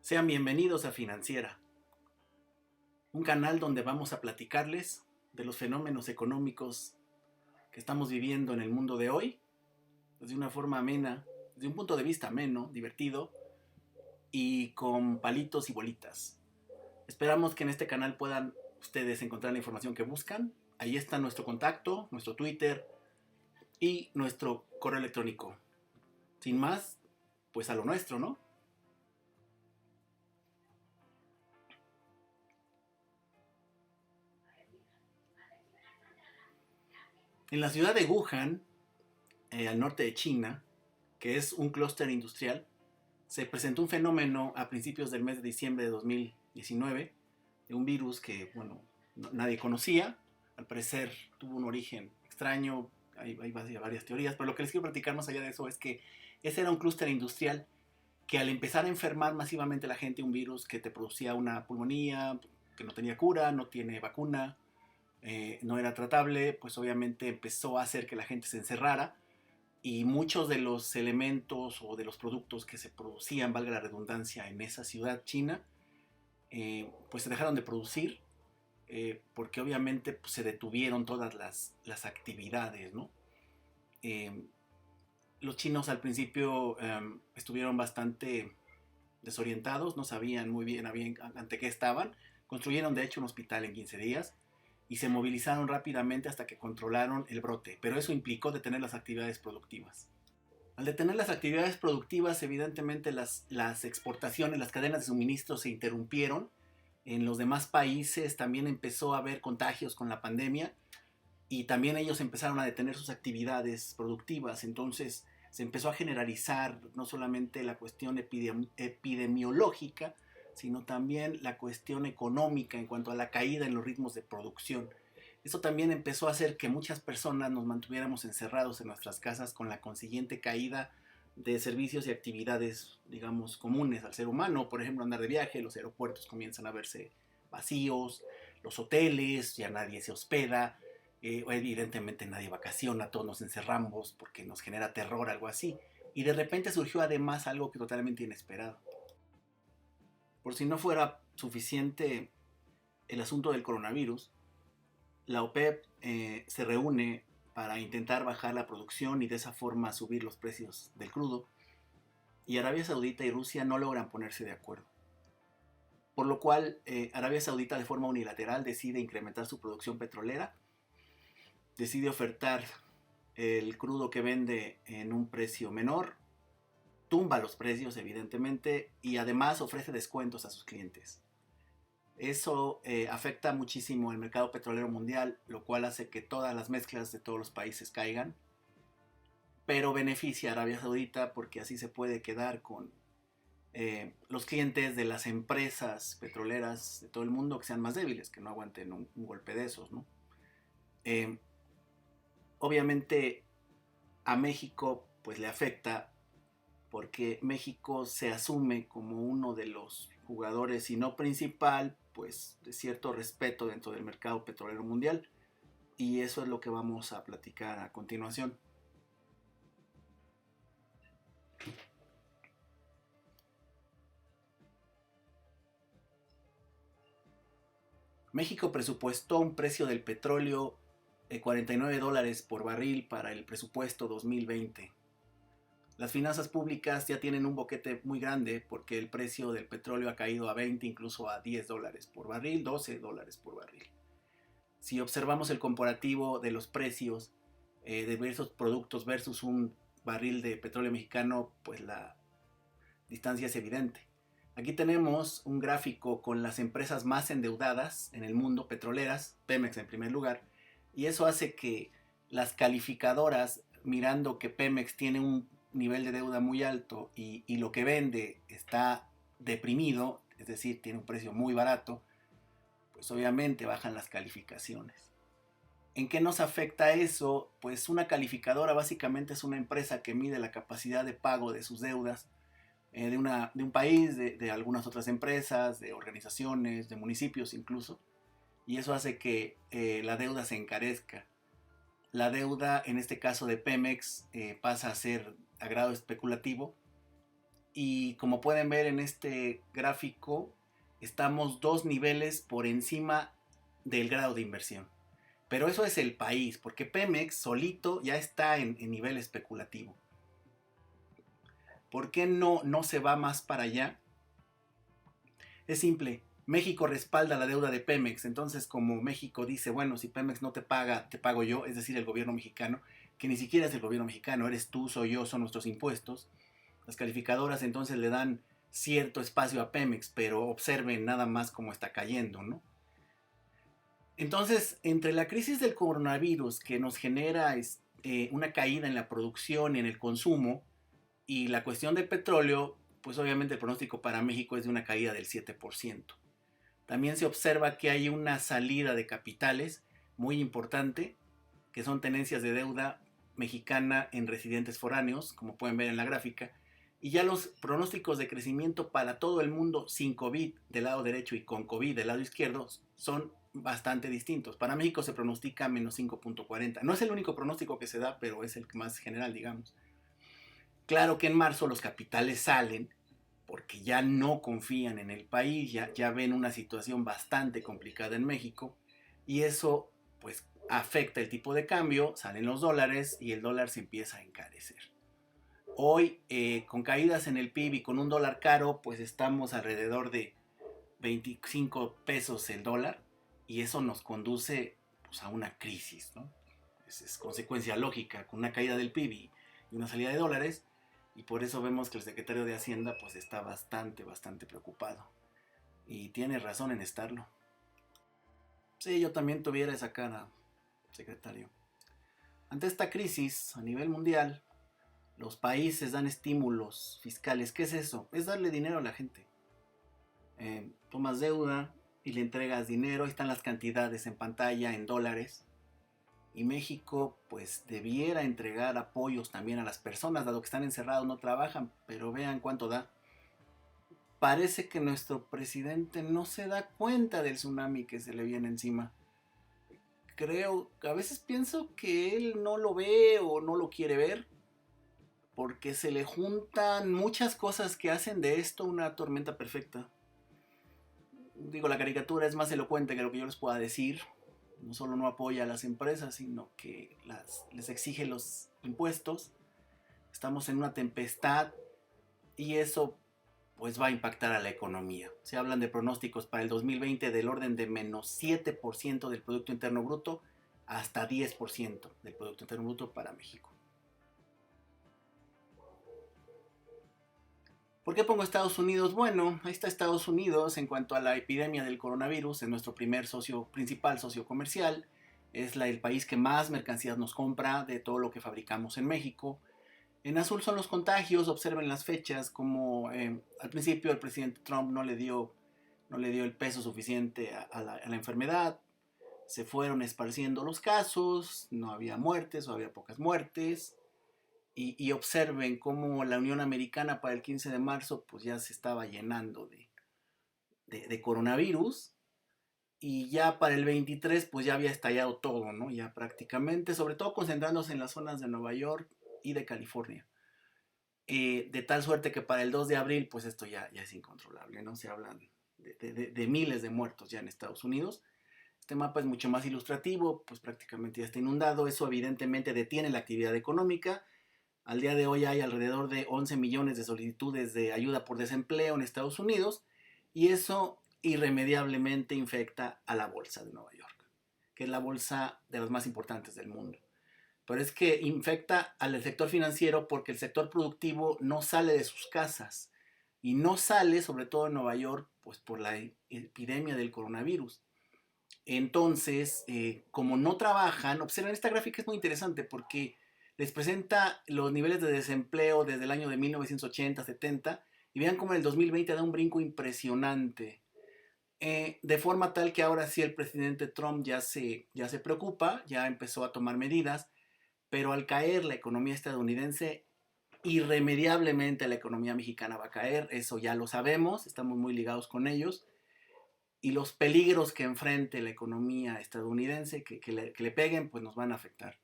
Sean bienvenidos a Financiera, un canal donde vamos a platicarles de los fenómenos económicos que estamos viviendo en el mundo de hoy, de una forma amena, desde un punto de vista ameno, divertido y con palitos y bolitas. Esperamos que en este canal puedan ustedes encontrar la información que buscan. Ahí está nuestro contacto, nuestro Twitter y nuestro correo electrónico. Sin más, pues a lo nuestro, ¿no? En la ciudad de Wuhan, al norte de China, que es un clúster industrial, se presentó un fenómeno a principios del mes de diciembre de 2019 de un virus que, bueno, nadie conocía. Al parecer tuvo un origen extraño, hay varias teorías, pero lo que les quiero platicar más allá de eso es que ese era un clúster industrial que al empezar a enfermar masivamente la gente, un virus que te producía una pulmonía, que no tenía cura, no tiene vacuna, no era tratable, pues obviamente empezó a hacer que la gente se encerrara y muchos de los elementos o de los productos que se producían, valga la redundancia, en esa ciudad china, pues se dejaron de producir porque obviamente pues, se detuvieron todas las actividades, ¿no? Eh, los chinos al principio estuvieron bastante desorientados, no sabían muy bien ante qué estaban, construyeron de hecho un hospital en 15 días y se movilizaron rápidamente hasta que controlaron el brote, pero eso implicó detener las actividades productivas. Al detener las actividades productivas, evidentemente las exportaciones, las cadenas de suministro se interrumpieron. En los demás países también empezó a haber contagios con la pandemia y también ellos empezaron a detener sus actividades productivas. Entonces se empezó a generalizar no solamente la cuestión epidemiológica, sino también la cuestión económica en cuanto a la caída en los ritmos de producción. Eso también empezó a hacer que muchas personas nos mantuviéramos encerrados en nuestras casas con la consiguiente caída de servicios y actividades, digamos, comunes al ser humano. Por ejemplo, andar de viaje, los aeropuertos comienzan a verse vacíos, los hoteles, ya nadie se hospeda, evidentemente nadie vacaciona, todos nos encerramos porque nos genera terror, algo así. Y de repente surgió además algo que totalmente inesperado. Por si no fuera suficiente el asunto del coronavirus, la OPEP se reúne para intentar bajar la producción y de esa forma subir los precios del crudo, y Arabia Saudita y Rusia no logran ponerse de acuerdo. Por lo cual, Arabia Saudita de forma unilateral decide incrementar su producción petrolera, decide ofertar el crudo que vende en un precio menor, tumba los precios evidentemente y además ofrece descuentos a sus clientes. Eso afecta muchísimo el mercado petrolero mundial, lo cual hace que todas las mezclas de todos los países caigan, pero beneficia a Arabia Saudita porque así se puede quedar con los clientes de las empresas petroleras de todo el mundo que sean más débiles, que no aguanten un golpe de esos, ¿no? Eh, obviamente a México pues le afecta porque México se asume como uno de los jugadores, si no principal, pues de cierto respeto dentro del mercado petrolero mundial. Y eso es lo que vamos a platicar a continuación. México presupuestó un precio del petróleo de $49 por barril para el presupuesto 2020. Las finanzas públicas ya tienen un boquete muy grande porque el precio del petróleo ha caído a 20, incluso a $10 por barril, $12 por barril. Si observamos el comparativo de los precios de diversos productos versus un barril de petróleo mexicano, pues la distancia es evidente. Aquí tenemos un gráfico con las empresas más endeudadas en el mundo, petroleras, Pemex en primer lugar, y eso hace que las calificadoras, mirando que Pemex tiene un nivel de deuda muy alto y lo que vende está deprimido, es decir, tiene un precio muy barato, pues obviamente bajan las calificaciones. ¿En qué nos afecta eso? Pues una calificadora básicamente es una empresa que mide la capacidad de pago de sus deudas de un país, de algunas otras empresas, de organizaciones, de municipios incluso, y eso hace que la deuda se encarezca. La deuda, en este caso de Pemex, pasa a ser a grado especulativo y como pueden ver en este gráfico, estamos 2 niveles por encima del grado de inversión. Pero eso es el país, porque Pemex solito ya está en nivel especulativo. ¿Por qué no se va más para allá? Es simple. México respalda la deuda de Pemex, entonces como México dice, bueno, si Pemex no te paga, te pago yo, es decir, el gobierno mexicano, que ni siquiera es el gobierno mexicano, eres tú, soy yo, son nuestros impuestos. Las calificadoras entonces le dan cierto espacio a Pemex, pero observen nada más cómo está cayendo, ¿no? Entonces, entre la crisis del coronavirus que nos genera una caída en la producción y en el consumo y la cuestión del petróleo, pues obviamente el pronóstico para México es de una caída del 7%. También se observa que hay una salida de capitales muy importante, que son tenencias de deuda mexicana en residentes foráneos, como pueden ver en la gráfica, y ya los pronósticos de crecimiento para todo el mundo sin COVID del lado derecho y con COVID del lado izquierdo son bastante distintos. Para México se pronostica menos 5.40. No es el único pronóstico que se da, pero es el más general, digamos. Claro que en marzo los capitales salen porque ya no confían en el país, ya ven una situación bastante complicada en México y eso pues afecta el tipo de cambio, salen los dólares y el dólar se empieza a encarecer. Hoy con caídas en el PIB y con un dólar caro pues estamos alrededor de 25 pesos el dólar y eso nos conduce pues, a una crisis, ¿no? Es consecuencia lógica, con una caída del PIB y una salida de dólares, y por eso vemos que el secretario de Hacienda pues está bastante preocupado. Y tiene razón en estarlo. Sí, yo también tuviera esa cara, secretario. Ante esta crisis a nivel mundial, los países dan estímulos fiscales. ¿Qué es eso? Es darle dinero a la gente. Tomas deuda y le entregas dinero. Ahí están las cantidades en pantalla en dólares. Y México pues debiera entregar apoyos también a las personas, dado que están encerrados, no trabajan, pero vean cuánto da. Parece que nuestro presidente no se da cuenta del tsunami que se le viene encima. Creo, a veces pienso que él no lo ve o no lo quiere ver, porque se le juntan muchas cosas que hacen de esto una tormenta perfecta. Digo, la caricatura es más elocuente que lo que yo les pueda decir. No solo no apoya a las empresas, sino que les exige los impuestos. Estamos en una tempestad y eso pues va a impactar a la economía. Se hablan de pronósticos para el 2020 del orden de menos 7% del Producto Interno Bruto hasta 10% del Producto Interno Bruto para México. ¿Por qué pongo Estados Unidos? Bueno, ahí está Estados Unidos en cuanto a la epidemia del coronavirus, es nuestro principal socio comercial, es el país que más mercancías nos compra de todo lo que fabricamos en México. En azul son los contagios, observen las fechas, como al principio el presidente Trump no le dio el peso suficiente a la enfermedad, se fueron esparciendo los casos, no había muertes o había pocas muertes, y observen cómo la Unión Americana para el 15 de marzo pues ya se estaba llenando de coronavirus, y ya para el 23 pues ya había estallado todo, ¿no? Ya prácticamente, sobre todo concentrándose en las zonas de Nueva York y de California. De tal suerte que para el 2 de abril, pues esto ya es incontrolable, ¿no? Se hablan de miles de muertos ya en Estados Unidos. Este mapa es mucho más ilustrativo, pues prácticamente ya está inundado. Eso evidentemente detiene la actividad económica. Al día de hoy hay alrededor de 11 millones de solicitudes de ayuda por desempleo en Estados Unidos y eso irremediablemente infecta a la bolsa de Nueva York, que es la bolsa de las más importantes del mundo. Pero es que infecta al sector financiero porque el sector productivo no sale de sus casas y no sale, sobre todo en Nueva York, pues por la epidemia del coronavirus. Entonces, como no trabajan, observen esta gráfica, es muy interesante porque les presenta los niveles de desempleo desde el año de 1980-70 y vean cómo en el 2020 da un brinco impresionante. De forma tal que ahora sí el presidente Trump ya se preocupa, ya empezó a tomar medidas, pero al caer la economía estadounidense, irremediablemente la economía mexicana va a caer, eso ya lo sabemos, estamos muy ligados con ellos, y los peligros que enfrente la economía estadounidense, que le peguen, pues nos van a afectar.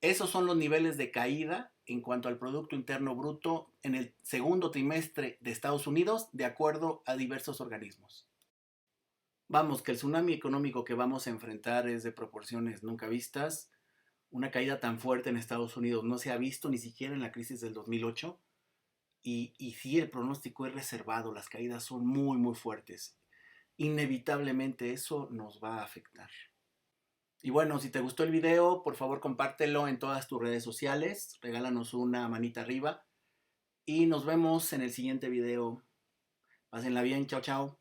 Esos son los niveles de caída en cuanto al Producto Interno Bruto en el segundo trimestre de Estados Unidos, de acuerdo a diversos organismos. Vamos, que el tsunami económico que vamos a enfrentar es de proporciones nunca vistas. Una caída tan fuerte en Estados Unidos no se ha visto ni siquiera en la crisis del 2008. Y sí, el pronóstico es reservado, las caídas son muy, muy fuertes. Inevitablemente eso nos va a afectar. Y bueno, si te gustó el video, por favor compártelo en todas tus redes sociales, regálanos una manita arriba y nos vemos en el siguiente video. Pásenla bien, chao, chao.